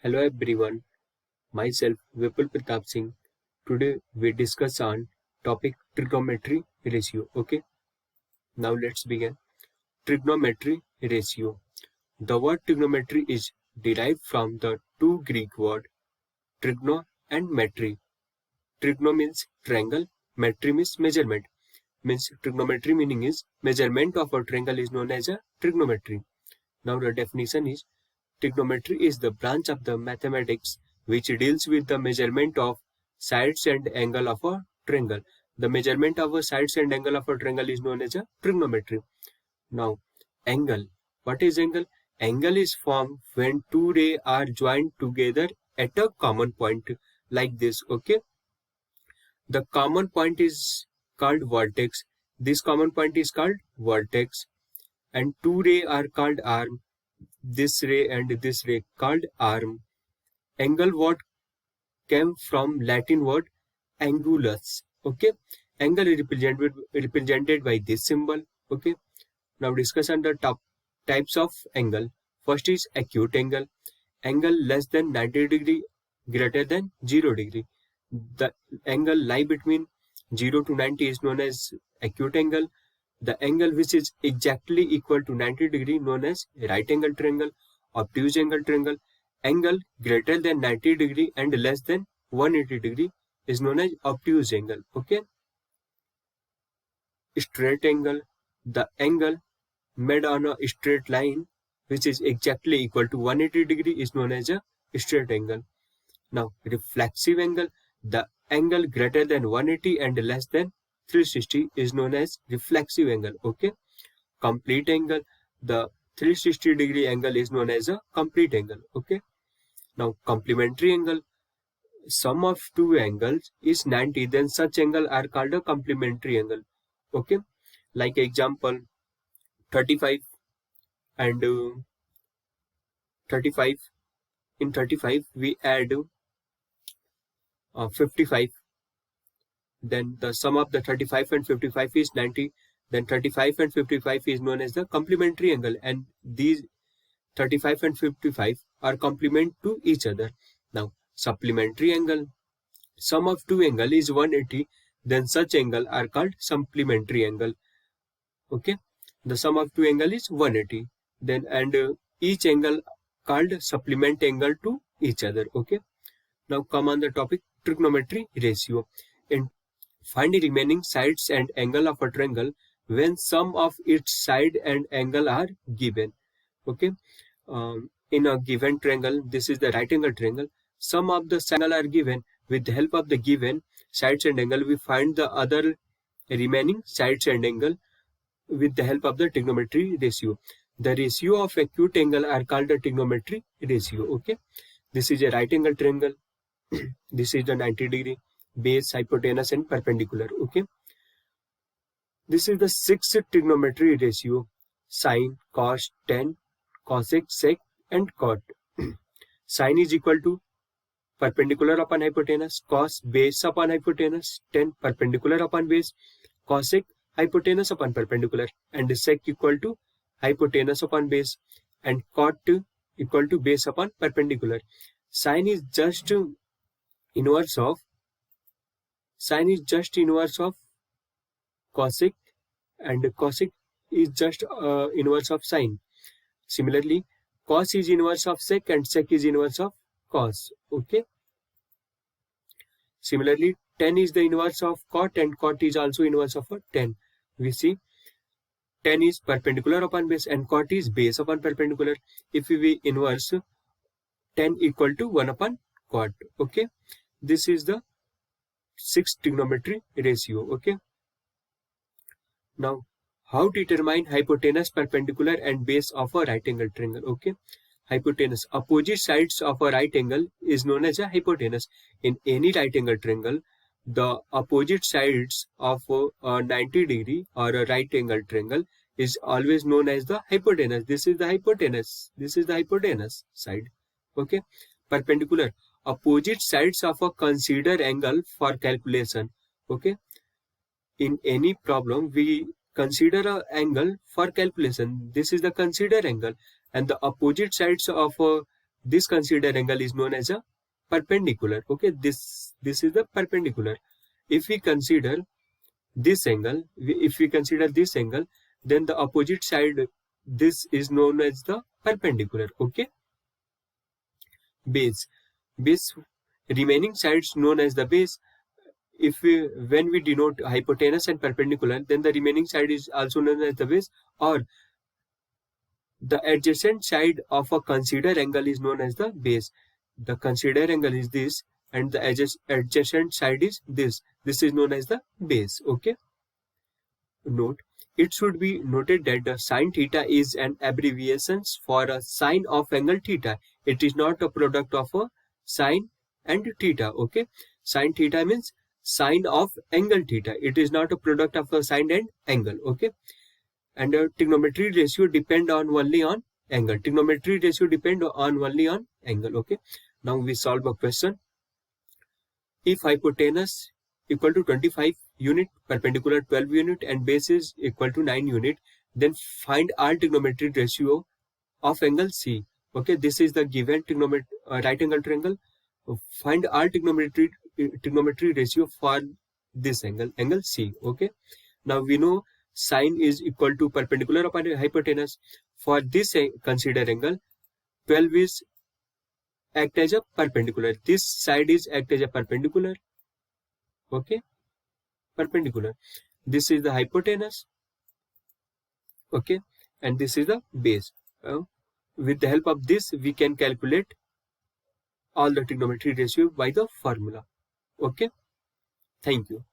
Hello everyone, myself Vipul Pratap Singh. Today we discuss on topic trigonometry ratio. Okay, now let's begin. Trigonometry ratio. The word trigonometry is derived from the two Greek words trigno and metry. Trigno means triangle, metry means measurement. Means trigonometry meaning is measurement of a triangle is known as a trigonometry. Now the definition is trigonometry is the branch of the mathematics which deals with the measurement of sides and angle of a triangle. The measurement of a sides and angle of a triangle is known as a trigonometry. Now, angle. What is angle? Angle is formed when two rays are joined together at a common point like this. Okay. The common point is called vertex. This common point is called vertex. And two rays are called arm. This ray and this ray called arm. Angle word came from Latin word angulus. Okay, angle is represented by this symbol. Okay, now discuss on the top types of angle. First is acute angle. Angle less than 90 degree, greater than 0 degree. The angle lie between 0 to 90 is known as acute angle. The angle which is exactly equal to 90 degree known as right angle triangle, obtuse angle triangle. Angle greater than 90 degree and less than 180 degree is known as obtuse angle. Okay. Straight angle. The angle made on a straight line which is exactly equal to 180 degree is known as a straight angle. Now reflexive angle. The angle greater than 180 and less than 360 is known as reflexive angle. Okay. Complete angle. The 360 degree angle is known as a complete angle. Okay. Now complementary angle. Sum of two angles is 90, then such angle are called a complementary angle. Okay. Like example 35 and 35. In 35 we add 55. Then the sum of the 35 and 55 is 90. Then 35 and 55 is known as the complementary angle, and these 35 and 55 are complement to each other. Now supplementary angle. Sum of two angle is 180, then such angle are called supplementary angle. Okay, the sum of two angle is 180, then and each angle called supplement angle to each other. Okay, now come on the topic trigonometry ratio. And find the remaining sides and angle of a triangle when sum of its side and angle are given. Okay, in a given triangle, this is the right angle triangle. Sum of the angle are given. With the help of the given sides and angle, we find the other remaining sides and angle with the help of the trigonometry ratio. The ratio of acute angle are called the trigonometry ratio. Okay, this is a right angle triangle. This is the 90 degree. Base, hypotenuse and perpendicular. Okay, this is the sixth trigonometry ratio: sine, cos, tan, cosec, sec and cot. Sine is equal to perpendicular upon hypotenuse, cos base upon hypotenuse, tan perpendicular upon base, cosec hypotenuse upon perpendicular, and sec equal to hypotenuse upon base, and cot equal to base upon perpendicular. Sine is just inverse of cosec, and cosec is just inverse of sine. Similarly, cos is inverse of sec and sec is inverse of cos. Okay. Similarly, tan is the inverse of cot and cot is also inverse of a tan. We see tan is perpendicular upon base and cot is base upon perpendicular. If we inverse tan equal to 1 upon cot. Okay. This is the sixth trigonometry ratio. Okay. Now, how to determine hypotenuse, perpendicular and base of a right angle triangle? Okay. Hypotenuse. Opposite sides of a right angle is known as a hypotenuse. In any right angle triangle, the opposite sides of a 90 degree or a right angle triangle is always known as the hypotenuse. This is the hypotenuse. This is the hypotenuse side. Okay. Perpendicular. Opposite sides of a considered angle for calculation. Okay. In any problem, we consider an angle for calculation. This is the considered angle, and the opposite sides of a this considered angle is known as a perpendicular. Okay, this is the perpendicular. If we consider this angle, then the opposite side, this is known as the perpendicular. Okay, base remaining sides known as the base. When we denote hypotenuse and perpendicular, then the remaining side is also known as the base, or the adjacent side of a considered angle is known as the base. The considered angle is this and the adjacent side is this. This is known as the base. Okay. Note, it should be noted that the sine theta is an abbreviation for a sine of angle theta. It is not a product of a sine and theta. Okay. Sine theta means sine of angle theta. It is not a product of a sine and angle. Okay. And the trigonometry ratio depend on only on angle. Trigonometry ratio depend on only on angle. Okay. Now we solve a question. If hypotenuse equal to 25 unit, perpendicular 12 unit, and base is equal to 9 unit, then find all trigonometric ratio of angle C. Okay, this is the given right angle triangle. Find all trigonometry ratio for this angle C. Okay, now we know sine is equal to perpendicular upon hypotenuse. For this considered angle, 12 is act as a perpendicular. This side is act as a perpendicular. Okay, perpendicular. This is the hypotenuse. Okay, and this is the base. With the help of this, we can calculate all the trigonometry ratio by the formula. Okay, thank you.